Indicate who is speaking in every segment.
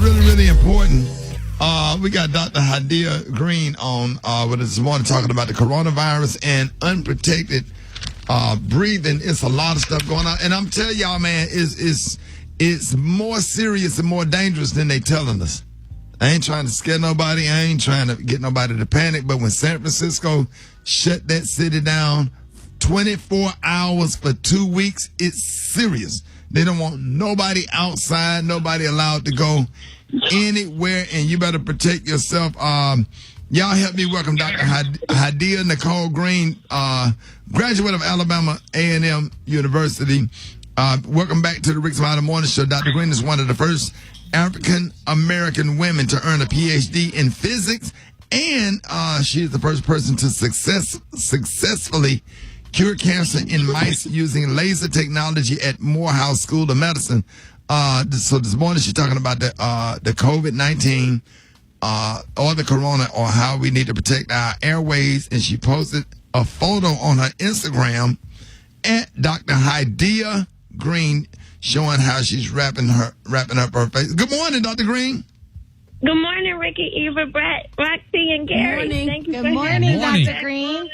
Speaker 1: really, really important. We got Dr. Hadiyah Green on with us this morning talking about the coronavirus and unprotected breathing. It's a lot of stuff going on. And I'm telling y'all, man, it's more serious and more dangerous than they telling us. I ain't trying to scare nobody. I ain't trying to get nobody to panic. But when San Francisco shut that city down 24 hours for 2 weeks, it's serious. They don't want nobody outside, nobody allowed to go anywhere, and you better protect yourself. Y'all help me welcome Dr. Hadiyah-Nicole Green, graduate of Alabama A&M University. Welcome back to the Rick Smiley Morning Show. Dr. Green is one of the first African-American women to earn a PhD in physics, and she is the first person to successfully cure cancer in mice using laser technology at Morehouse School of Medicine. So this morning she's talking about the COVID-19 or the corona, or how we need to protect our airways, and she posted a photo on her Instagram at Dr. Hadiyah Green showing how she's wrapping up her face. Good morning, Dr. Green.
Speaker 2: Good morning, Ricky, Eva, Brett, Roxy, and Gary.
Speaker 3: Good morning.
Speaker 2: Thank you
Speaker 3: Good
Speaker 2: for
Speaker 3: morning,
Speaker 2: having me.
Speaker 3: Dr. Green.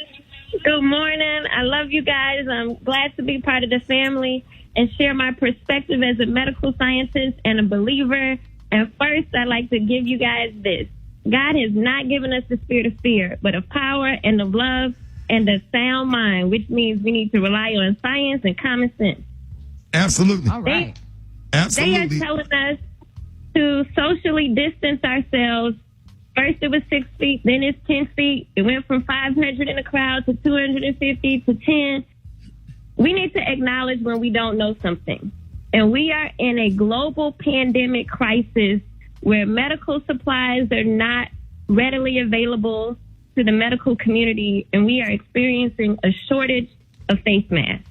Speaker 2: Good morning. I love you guys. I'm glad to be part of the family and share my perspective as a medical scientist and a believer. And first, I'd like to give you guys this. God has not given us the spirit of fear, but of power and of love and a sound mind, which means we need to rely on science and common sense.
Speaker 1: Absolutely.
Speaker 3: All right.
Speaker 1: Absolutely.
Speaker 2: They are telling us to socially distance ourselves. First it was 6 feet, then it's 10 feet. It went from 500 in a crowd to 250 to 10. We need to acknowledge when we don't know something. And we are in a global pandemic crisis where medical supplies are not readily available to the medical community, and we are experiencing a shortage of face masks.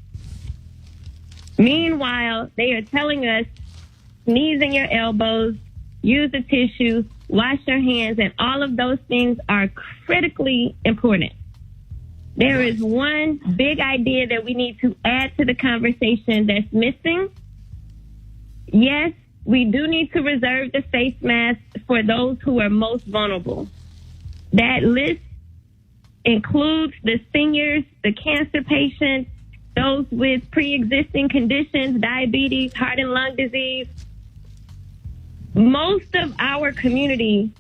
Speaker 2: Meanwhile, they are telling us, sneeze in your elbows, use a tissue, wash your hands, and all of those things are critically important. There is one big idea that we need to add to the conversation that's missing. Yes, we do need to reserve the face mask for those who are most vulnerable. That list includes the seniors, the cancer patients, those with pre-existing conditions, diabetes, heart and lung disease. Most of our community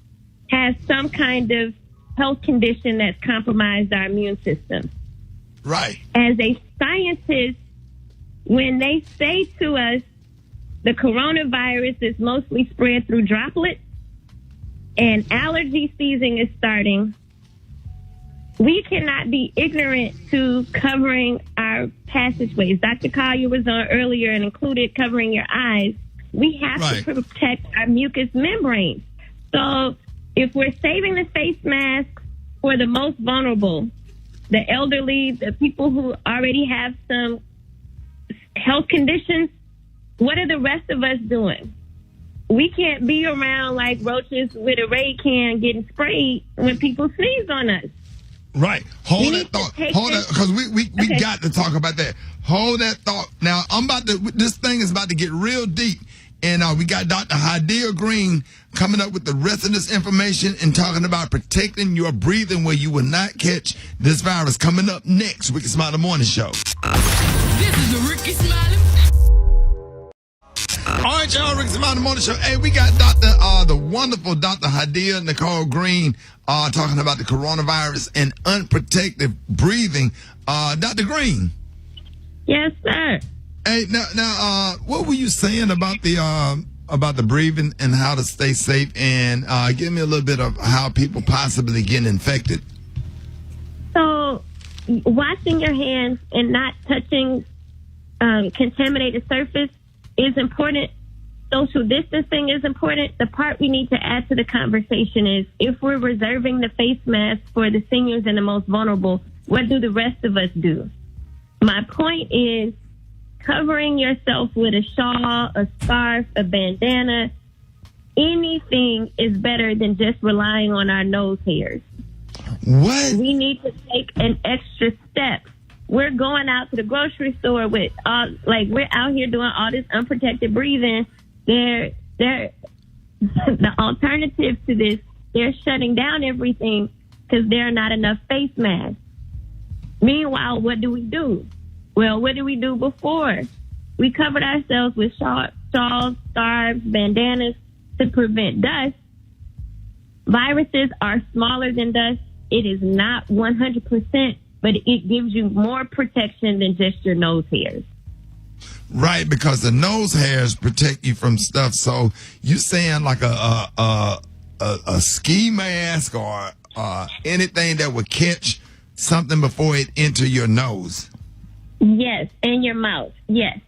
Speaker 2: has some kind of health condition that's compromised our immune system.
Speaker 1: Right.
Speaker 2: As a scientist, when they say to us the coronavirus is mostly spread through droplets and allergy season is starting, we cannot be ignorant to covering our passageways. Dr. Collier was on earlier and included covering your eyes. We have to protect our mucous membranes. So if we're saving the face mask for the most vulnerable, the elderly, the people who already have some health conditions, what are the rest of us doing? We can't be around like roaches with a ray can getting sprayed when people sneeze on us.
Speaker 1: Right. Hold that thought. Hold that, because we got to talk about that. Hold that thought. Now, this thing is about to get real deep. And we got Dr. Hadiyah Green coming up with the rest of this information and talking about protecting your breathing where you will not catch this virus. Coming up next, Ricky Smiley Morning Show.
Speaker 4: This is the Ricky Smiley.
Speaker 1: All right, y'all, Ricky Smiley Morning Show. Hey, we got the wonderful Dr. Hadiyah-Nicole Green talking about the coronavirus and unprotected breathing. Dr. Green.
Speaker 2: Yes, sir.
Speaker 1: Hey, now, what were you saying about the breathing and how to stay safe? And give me a little bit of how people possibly get infected.
Speaker 2: So, washing your hands and not touching contaminated surface is important. Social distancing is important. The part we need to add to the conversation is, if we're reserving the face mask for the seniors and the most vulnerable, what do the rest of us do? My point is, covering yourself with a shawl, a scarf, a bandana, anything is better than just relying on our nose hairs.
Speaker 1: What?
Speaker 2: We need to take an extra step. We're going out to the grocery store with we're out here doing all this unprotected breathing. the alternative to this, they're shutting down everything because there are not enough face masks. Meanwhile, what do? Well, what did we do before? We covered ourselves with shawls, scarves, bandanas to prevent dust. Viruses are smaller than dust. It is not 100%, but it gives you more protection than just your nose hairs.
Speaker 1: Right, because the nose hairs protect you from stuff. So you saying like a ski mask or anything that would catch something before it enter your nose?
Speaker 2: Yes, and your mouth. Yes.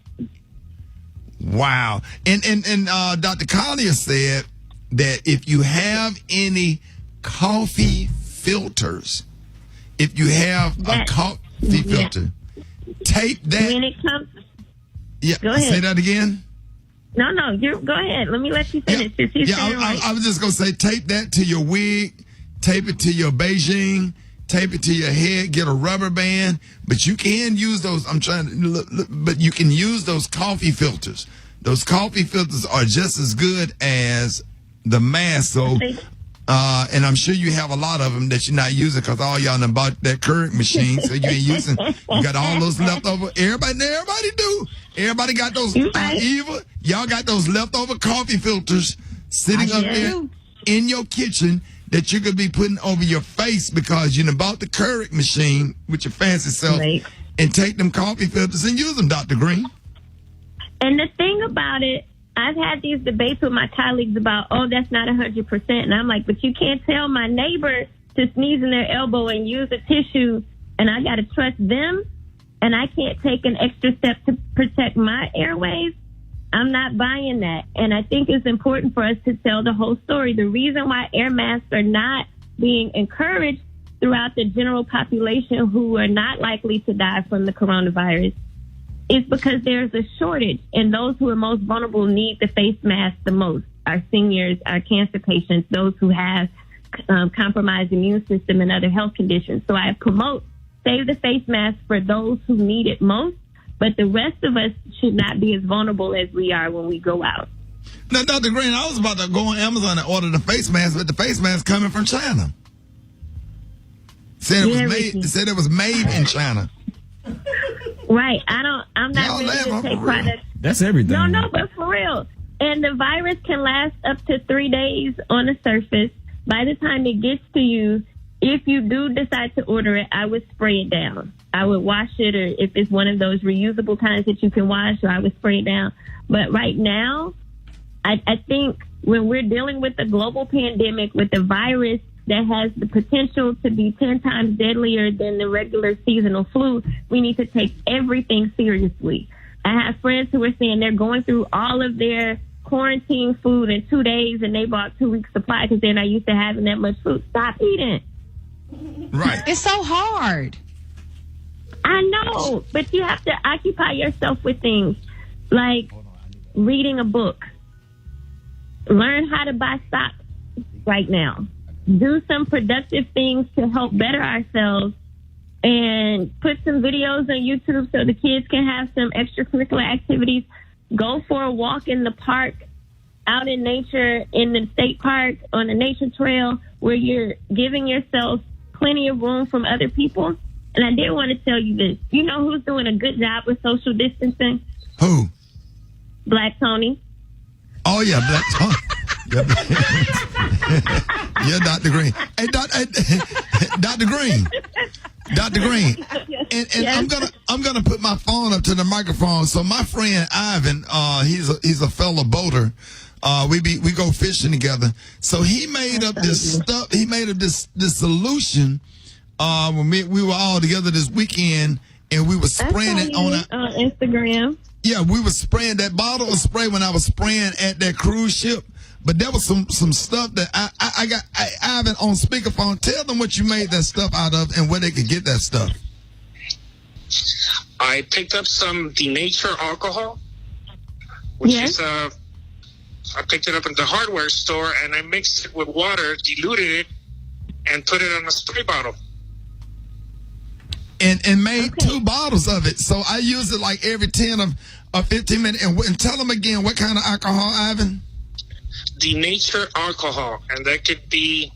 Speaker 1: Wow. And Dr. Collier said that if you have any coffee filters, if you have a coffee filter, tape that.
Speaker 2: When it comes.
Speaker 1: Yeah,
Speaker 2: go ahead.
Speaker 1: Say that again.
Speaker 2: No, you go ahead. Let me let you finish.
Speaker 1: I was just gonna say, tape that to your wig, tape it to your Beijing, tape it to your head, get a rubber band. But you can use those. I'm trying to look, but you can use those coffee filters. Those coffee filters are just as good as the mask. So, and I'm sure you have a lot of them that you're not using because all y'all done bought that Keurig machine, so you ain't using. You got all those leftover. Everybody do. Everybody got those. Eva, y'all got those leftover coffee filters sitting up there in your kitchen that you could be putting over your face because you done bought the Keurig machine with your fancy self, and take them coffee filters and use them, Dr. Green.
Speaker 2: And the thing about it, I've had these debates with my colleagues about, that's not 100%. And I'm like, but you can't tell my neighbor to sneeze in their elbow and use a tissue, and I got to trust them, and I can't take an extra step to protect my airways. I'm not buying that. And I think it's important for us to tell the whole story. The reason why air masks are not being encouraged throughout the general population who are not likely to die from the coronavirus is because there's a shortage, and those who are most vulnerable need the face mask the most. Our seniors, our cancer patients, those who have compromised immune system and other health conditions. So I promote save the face mask for those who need it most, but the rest of us should not be as vulnerable as we are when we go out.
Speaker 1: Now, Dr. Green, I was about to go on Amazon and order the face mask, but the face mask coming from China. Said it was made in China.
Speaker 2: Right. I'm not ready to take products.
Speaker 3: That's everything.
Speaker 2: No, but for real. And the virus can last up to 3 days on the surface. By the time it gets to you, if you do decide to order it, I would spray it down. I would wash it, or if it's one of those reusable kinds that you can wash, or I would spray it down. But right now, I think when we're dealing with a global pandemic with a virus that has the potential to be 10 times deadlier than the regular seasonal flu, we need to take everything seriously. I have friends who are saying they're going through all of their quarantine food in 2 days, and they bought 2 weeks supply because they're not used to having that much food. Stop eating.
Speaker 1: Right.
Speaker 5: It's so hard.
Speaker 2: I know, but you have to occupy yourself with things like reading a book. Learn how to buy stocks right now. Do some productive things to help better ourselves, and put some videos on YouTube so the kids can have some extracurricular activities. Go for a walk in the park, out in nature, in the state park, on a nature trail, where you're giving yourself plenty of room from other people. And I did want to tell you this. You know who's doing a good job with social distancing?
Speaker 1: Who?
Speaker 2: Black Tony.
Speaker 1: Oh, yeah, Black Tony. Yeah, Dr. Green. Hey, Dr. Green. Dr. Green. And yes. I'm gonna put my phone up to the microphone. So my friend Ivan, he's a fellow boater. We go fishing together. So he made up this stuff. He made up this solution. When we were all together this weekend, and we were spraying it on
Speaker 2: Instagram.
Speaker 1: Yeah, we were spraying that bottle of spray when I was spraying at that cruise ship. But there was some stuff that I got Ivan on speakerphone. Tell them what you made that stuff out of and where they could get that stuff.
Speaker 6: I picked up some denature alcohol, which is I picked it up at the hardware store, and I mixed it with water, diluted it, and put it on a spray bottle.
Speaker 1: And made 2 bottles of it. So I use it like every 10 or 15 minutes. And tell them again, what kind of alcohol, Ivan?
Speaker 6: denatured alcohol, and that could be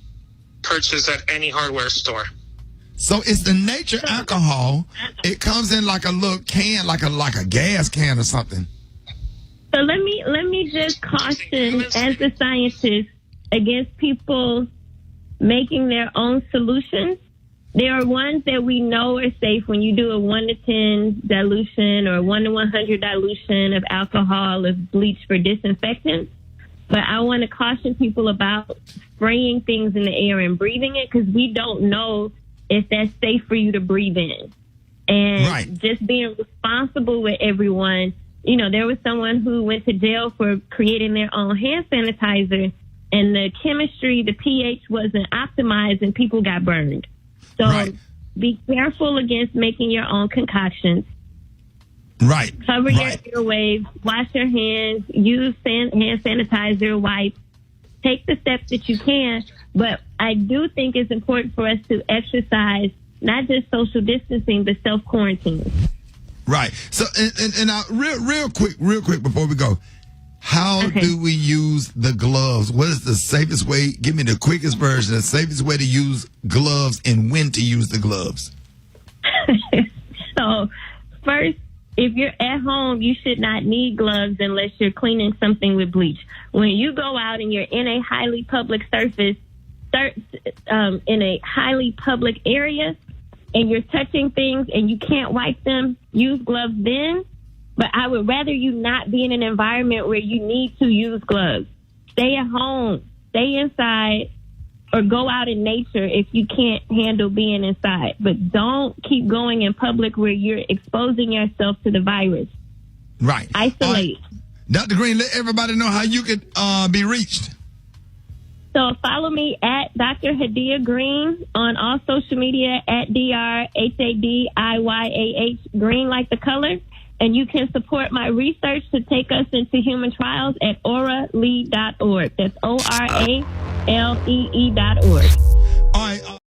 Speaker 6: purchased at any hardware store.
Speaker 1: So it's the nature alcohol. It comes in like a little can, like a gas can or something.
Speaker 2: So let me just caution as a scientist against people making their own solutions. There are ones that we know are safe when you do a 1 to 10 dilution or 1 to 100 dilution of alcohol of bleach for disinfectant. But I want to caution people about spraying things in the air and breathing it, because we don't know if that's safe for you to breathe in. And just being responsible with everyone. You know, there was someone who went to jail for creating their own hand sanitizer, and the chemistry, the pH wasn't optimized, and people got burned. So be careful against making your own concoctions.
Speaker 1: Right.
Speaker 2: Cover your airwaves, wash your hands, use hand sanitizer, wipes. Take the steps that you can. But I do think it's important for us to exercise not just social distancing, but self-quarantine.
Speaker 1: Right. So, and real quick before we go, how do we use the gloves? What is the safest way? Give me the quickest version, the safest way to use gloves, and when to use the gloves.
Speaker 2: So, first, if you're at home, you should not need gloves unless you're cleaning something with bleach. When you go out and you're in a highly public surface, in a highly public area, and you're touching things and you can't wipe them, use gloves then. But I would rather you not be in an environment where you need to use gloves. Stay at home, stay inside, or go out in nature if you can't handle being inside. But don't keep going in public where you're exposing yourself to the virus.
Speaker 1: Right.
Speaker 2: Isolate.
Speaker 1: Dr. Green, let everybody know how you could be reached.
Speaker 2: So follow me at Dr. Hadiyah Green on all social media at DrHadiyah Green, like the color. And you can support my research to take us into human trials at oralee.org. That's ORALEE.org.